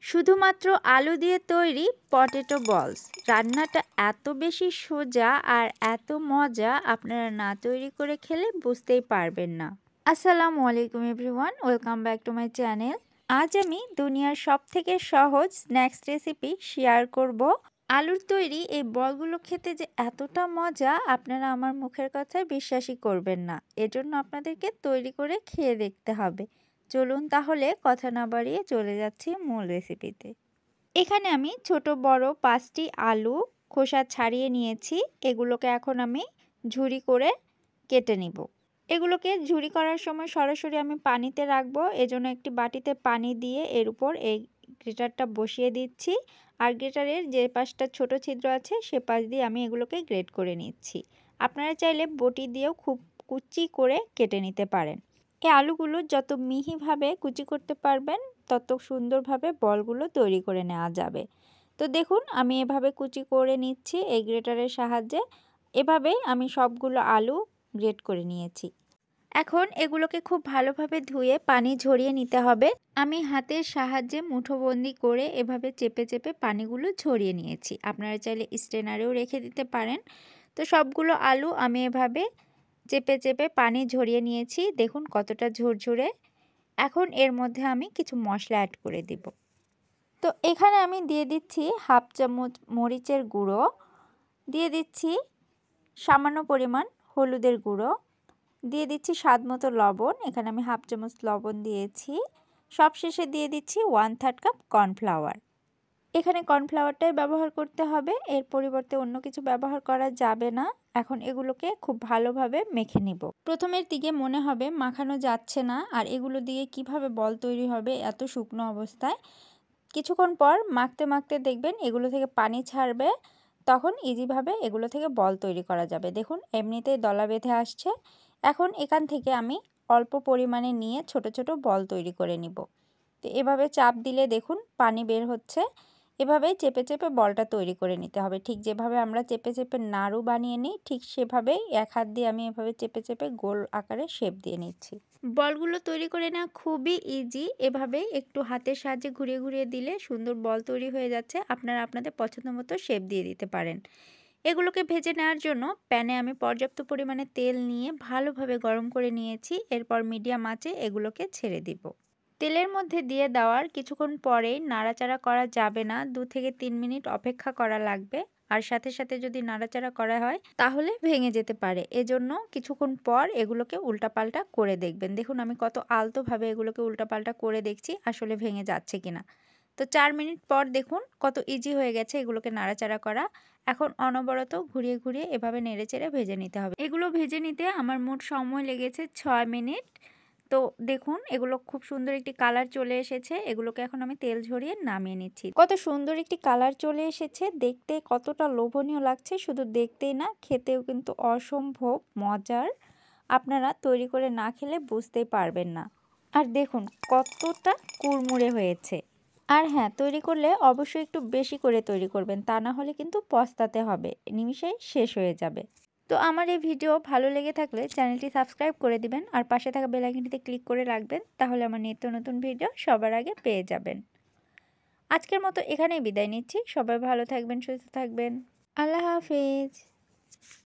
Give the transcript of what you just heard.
শুধুমাত্র আলু দিয়ে তৈরি পটেটো বলস। রান্নাটা এত বেশি সোজা আর এত মজা, আপনারা না তৈরি করে খেলে বুঝতেই পারবেন না। আসসালামু আলাইকুম everyone, welcome back to my channel. আজ আমি দুনিয়ার সবথেকে সহজ স্ন্যাক্স রেসিপি শেয়ার করব। আলুর তৈরি এই বলগুলো খেতে যে এতটা মজা, আপনারা আমার মুখের কথায় বিশ্বাসই করবেন না। এজন্য আপনাদেরকে তৈরি করে খেয়ে দেখতে হবে। চলুন তাহলে কথা না বাড়িয়ে চলে যাচ্ছি মূল রেসিপিতে। এখানে আমি ছোট বড় 5টি আলু খোসা ছাড়িয়ে নিয়েছি। এগুলোকে এখন আমি ঝুরি করে কেটে নিব। এগুলোকে ঝুরি করার সময় সরাসরি আমি পানিতে রাখবো, এজন্য একটি বাটিতে পানি দিয়ে এর উপর এই গ্রেটারটা বসিয়ে দিচ্ছি। আর গ্রেটারের যে পাশটা ছোট ছিদ্র আছে সে পাশ দিয়ে আমি এগুলোকে গ্রেট করে নিচ্ছি। আপনারা চাইলে বটি দিয়েও খুব কুচি করে কেটে নিতে পারেন। এই আলুগুলো যত মিহিভাবে কুচি করতে পারবেন তত সুন্দরভাবে বলগুলো তৈরি করে নেওয়া যাবে। তো দেখুন আমি এভাবে কুচি করে নিচ্ছি এই গ্রেটারের সাহায্যে। এভাবেই আমি সবগুলো আলু গ্রেট করে নিয়েছি। এখন এগুলোকে খুব ভালোভাবে ধুয়ে পানি ঝরিয়ে নিতে হবে। আমি হাতের সাহায্যে মুঠোবন্দি করে এভাবে চেপে চেপে পানিগুলো ঝরিয়ে নিয়েছি। আপনারা চাইলে স্ট্রেনারেও রেখে দিতে পারেন। তো সবগুলো আলু আমি এভাবে চেপে চেপে পানি ঝরিয়ে নিয়েছি। দেখুন কতটা ঝুরঝুরে। এখন এর মধ্যে আমি কিছু মশলা অ্যাড করে দিব। তো এখানে আমি দিয়ে দিচ্ছি হাফ চামচ মরিচের গুঁড়ো, দিয়ে দিচ্ছি সামান্য পরিমাণ হলুদের গুঁড়ো, দিয়ে দিচ্ছি স্বাদ মতো লবণ। এখানে আমি হাফ চামচ লবণ দিয়েছি। সবশেষে দিয়ে দিচ্ছি 1/3 কাপ কর্নফ্লাওয়ার। এখানে কর্নফ্লাওয়ারটাই ব্যবহার করতে হবে, এর পরিবর্তে অন্য কিছু ব্যবহার করা যাবে না। এখন এগুলোকে খুব ভালোভাবে মেখে নিব। প্রথমের দিকে মনে হবে মাখানো যাচ্ছে না, আর এগুলো দিয়ে কিভাবে বল তৈরি হবে এত শুকনো অবস্থায়। কিছুক্ষণ পর মাখতে মাখতে দেখবেন এগুলো থেকে পানি ছাড়বে, তখন ইজিভাবে এগুলো থেকে বল তৈরি করা যাবে। দেখুন এমনিতেই দলা বেঁধে আসছে। এখন এখান থেকে আমি অল্প পরিমাণে নিয়ে ছোট ছোট বল তৈরি করে নিব। তো এভাবে চাপ দিলে দেখুন পানি বের হচ্ছে। এভাবেই চেপে চেপে বলটা তৈরি করে নিতে হবে। ঠিক যেভাবে আমরা চেপে চেপে নাড়ু বানিয়ে নিই, ঠিক সেভাবেই এক হাত দিয়ে আমি এভাবে চেপে চেপে গোল আকারে শেপ দিয়ে নিচ্ছি। বলগুলো তৈরি করে নেওয়া খুবই ইজি। এভাবেই একটু হাতের সাহায্যে ঘুরিয়ে ঘুরিয়ে দিলে সুন্দর বল তৈরি হয়ে যাচ্ছে। আপনারা আপনাদের পছন্দ মতো শেপ দিয়ে দিতে পারেন। এগুলোকে ভেজে নেওয়ার জন্য প্যানে আমি পর্যাপ্ত পরিমাণে তেল নিয়ে ভালোভাবে গরম করে নিয়েছি। এরপর মিডিয়াম আঁচে এগুলোকে ছেড়ে দিব। তেলের মধ্যে দিয়ে দেওয়ার কিছুক্ষণ পরেই নাড়াচাড়া করা যাবে না, 2 থেকে 3 মিনিট অপেক্ষা করা লাগবে। আর সাথে সাথে যদি নাড়াচাড়া করা হয় তাহলে ভেঙে যেতে পারে। এজন্য কিছুক্ষণ পর এগুলোকে উল্টাপাল্টা করে দেখবেন। দেখুন আমি কত আলতোভাবে এগুলোকে উল্টাপাল্টা করে দেখছি আসলে ভেঙে যাচ্ছে কিনা। তো 4 মিনিট পর দেখুন কত ইজি হয়ে গেছে এগুলোকে নাড়াচাড়া করা। এখন অনবরত ঘুরিয়ে ঘুরিয়ে এভাবে নেড়েচেড়ে ভেজে নিতে হবে। এগুলো ভেজে নিতে আমার মোট সময় লেগেছে 6 মিনিট। তো দেখুন এগুলো খুব সুন্দর একটি কালার চলে এসেছে। এগুলোকে এখন আমি তেল ঝরিয়ে নামিয়ে নিচ্ছি। কত সুন্দর একটি কালার চলে এসেছে, দেখতে কতটা লোভনীয় লাগছে। শুধু দেখতেই না, খেতেও কিন্তু অসম্ভব মজার। আপনারা তৈরি করে না খেলে বুঝতেই পারবেন না। আর দেখুন কতটা কুড়মুড়ে হয়েছে। আর হ্যাঁ, তৈরি করলে অবশ্যই একটু বেশি করে তৈরি করবেন, তা না হলে কিন্তু পস্তাতে হবে, নিমিষেই শেষ হয়ে যাবে। তো আমার এই ভিডিও ভালো লেগে থাকলে চ্যানেলটি সাবস্ক্রাইব করে দিবেন আর পাশে থাকা বেল আইকনটিতে ক্লিক করে রাখবেন, তাহলে আমার নিত্য নতুন ভিডিও সবার আগে পেয়ে যাবেন। আজকের মতো এখানেই বিদায় নিচ্ছি। সবাই ভালো থাকবেন, সুস্থ থাকবেন। আল্লাহ হাফেজ।